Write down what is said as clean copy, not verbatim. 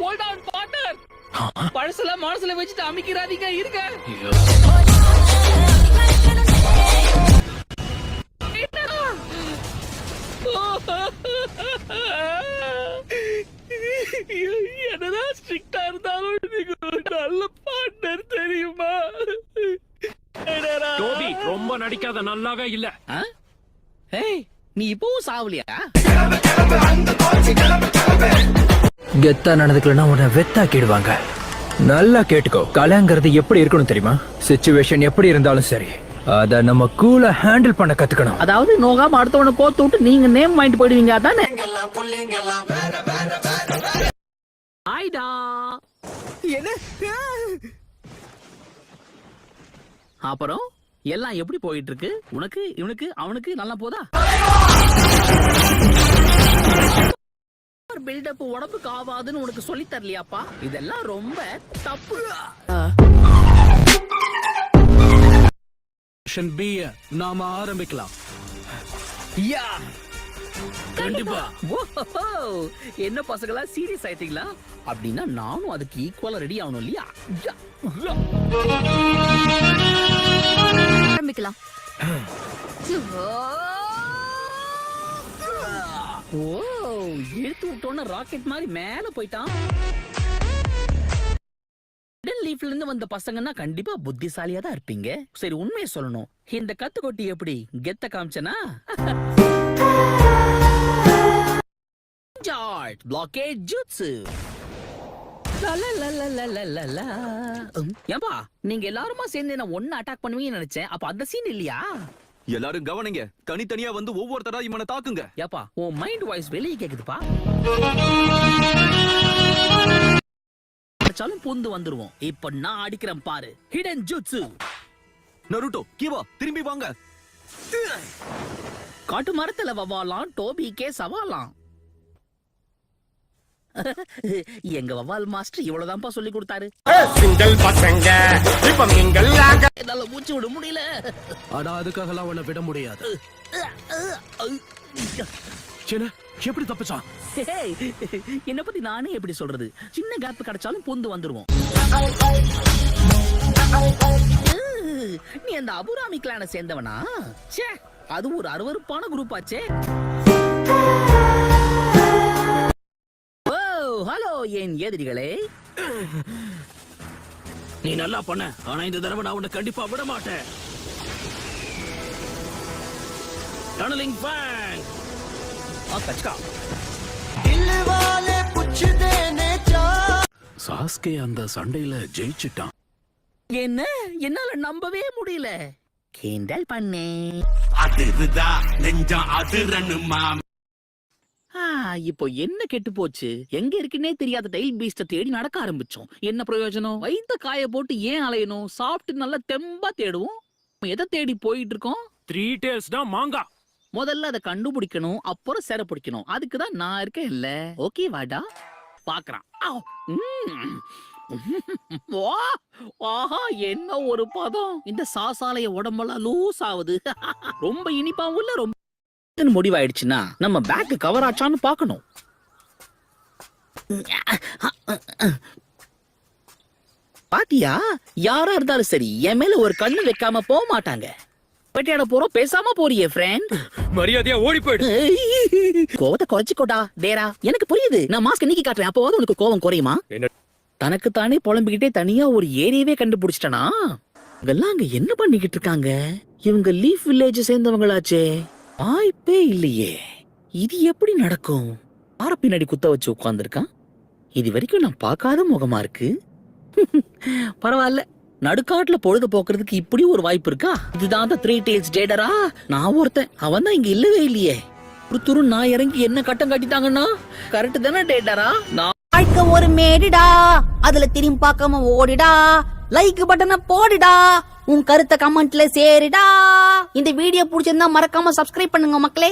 Hold on partner. பழசல மனசுல வச்சுட்டு அமைக்கிறாதீங்க, இருங்க. என்னதான் ஸ்ட்ரிக்ட்டா இருந்தாலும் நீங்க நல்ல பார்ட்னர் தெரியுமா? டோபி ரொம்ப நடிக்காத, நல்லாவே இல்ல. ஏய், நீ இப்பவும் சாவலியா? கெத்தா நடந்துக்கலன்னா உன்னை வெத்தாக்கிடுவாங்க. நல்லா கேட்டுக்கோ, கலைங்கிறது எப்படி இருக்கணும் தெரியுமா? சிச்சுவேஷன் எப்படி இருந்தாலும் சரி, அத நம்ம கூலா ஹேண்டில் பண்ண கத்துக்கணும். அதாவது நோகாம அடுத்தவனை கோத்து விட்டு நீங்க நேம் வாங்கிட்டு போயிடுவீங்க, அதானே? ஆயிடா. என்ன? அப்புறம் எல்லாம் எப்படி போயிட்டு இருக்கு? உனக்கு, இவனுக்கு, அவனுக்கு நல்லா போதா? பில்டப் உடம்புக்கு ஆவாதுன்னு உனக்கு சொல்லி தரலையாப்பா? இதெல்லாம் ரொம்ப தப்பு. நாம ஆரம்பிக்கலாம். கண்டிப்பா. என்ன பசங்களா, சீரியஸ் ஆயிட்டீங்களா? அப்படின்னா நானும் அதுக்கு ஈக்குவலா ரெடி ஆகணும் இல்லையா? ஆரம்பிக்கலாம். ஓ, இழுத்து விட்டோன்னு ராக்கெட் மாதிரி மேல போயிட்டான். லீஃப்ல இருந்து வந்த பசங்கன்னா கண்டிப்பா புத்திசாலியா தான் இருப்பீங்க. சரி, உண்மையை சொல்லணும், இந்த கத்துக்கொட்டி எப்படி கெத்த காமிச்சனா? Blockade jutsu. ஏன்பா நீங்க எல்லாருமா சேர்ந்து என்ன ஒண்ணு அட்டாக் பண்ணுவீங்கன்னு நினைச்சேன். அப்ப அந்த சீன் இல்லையா? எல்லாரும் கவனிங்க, தனித்தனியா வந்து ஒவ்வொருத்தரா இவனை தாக்குங்க. ஏப்பா உன் மைண்ட் வாய்ஸ் வெளியே கேக்குதுப்பா. அடிச்சாலும் பூந்து வந்துருவோம். இப்ப நான் அடிக்கிறேன் பாரு, ஹிடன் ஜூட்ஸு. நருட்டோ, கீவா, திரும்பி வாங்க. காட்டு மரத்துல வவாலாம், டோபிக்கே சவாலாம். எங்க வவால் மாஸ்டர் இவ்வளவுதான்ப்பா சொல்லி கொடுத்தாரு. சிங்கிள் பசங்க இப்ப மிங்கல் ஆக என்னால மூச்சு விட முடியல. ஆனா அதுக்காகலாம் உன்னை விட முடியாது. எப்படி தப்பிச்சான்? என்ன பத்தி நானே எப்படி சொல்றது? சின்ன கேப் கிடைச்சாலும் பூந்து வந்துருவோம். நீ அந்த அபுராமி கிளான சேர்ந்தவனா? ச்சே, அது ஒரு அருவருப்பான குரூப் ஆச்சே. ஹலோ என் எதிரிகளே. நீ நல்லா பண்ண, ஆனா இந்த தடவை நான் உன்னை கண்டிப்பா விட மாட்டேன். Tunnelling FAANG. கச்கா. சாஸ்கே அந்த சண்டையில ஜெயிச்சிட்டான். என்ன, என்னால நம்பவே முடியல. கிண்டல் பண்ணே. அதிருதா நெஞ்சம் அதிரணுமா. இப்போ என்ன கெட்டு போச்சு? எங்க இருக்குன்னே தெரியாத டைல் பீஸ்ட தேடி நடக்க ஆரம்பிச்சோம். என்ன பிரயோஜனம்? வைத்த காய போட்டு ஏன் அலையணும்? சாப்பிட்டு நல்லா தெம்பா தேடுவோம். எதை தேடி போயிட்டு இருக்கோம்? 3 டேல்ஸ் தான் மாங்கா. முதல்ல அதை கண்டுபிடிக்கணும், அப்புறம் சேர பிடிக்கணும். அதுக்குதான் நான் இருக்கேன் இல்ல. ஓகே வாடா, பாக்குறான். ஆஹா, என்ன ஒரு பதம்! இந்த சாசாலைய உடம்பெல்லாம் லூஸ் ஆகுது. ரொம்ப இனிப்பாவும் இல்ல, ரொம்ப முடிவாயிடுச்சுன்னா நம்ம பேக் கவர் ஆச்சான்னு பாக்கணும். பாத்தியா, யாரா இருந்தாலும் சரி என் மேல ஒரு கண்ணு வைக்காம போக மாட்டாங்க. பெட்டியாட போறோம், பேசாம போறியே ஃப்ரெண்ட். மரியாதையா ஓடி போயிடு. கோவத்தை குறைச்சிக்கோடா டேரா. எனக்கு புரியுது, நான் மாஸ்க் நீக்கி காட்டுறேன், அப்போவாது உனக்கு கோவம் குறையுமா? தனக்கு தானே புலம்பிக்கிட்டே தனியா ஒரு ஏரியாவே கண்டுபிடிச்சிட்டனா? இவங்கெல்லாம் அங்க என்ன பண்ணிக்கிட்டு இருக்காங்க? இவங்க லீஃப் வில்லேஜ் சேர்ந்தவங்களாச்சே. வாய்ப்பே இல்லையே. இது எப்படி நடக்கும்? ஆற பின்னாடி குத்த வச்சு உட்கார்ந்துருக்கான். இது வரைக்கும் நான் பார்க்காத முகமா இருக்கு. பரவாயில்ல, நடுக்காட்டுல பொழுது போக்குறதுக்கு இப்படி ஒரு வாய்ப்பு இருக்கா? இதுதான் 3 டேல்ஸ் ஜேடரா. நான் ஒருத்தன், அவன் தான் இங்க இல்லவே இல்லையே. துரு நான் இறங்கி என்ன கட்டம் கட்டிட்டாங்கன்னா கரெக்ட் தானே டேடரா? வாழ்க்கை ஒரு மேடுடா, அதுல திரும்பி பார்க்காம ஓடிடா. லைக் பட்டனை போடுடா, உன் கருத்தை கமெண்ட்ல சேருடா. இந்த வீடியோ பிடிச்சிருந்தா மறக்காம சப்ஸ்கிரைப் பண்ணுங்க மக்களே.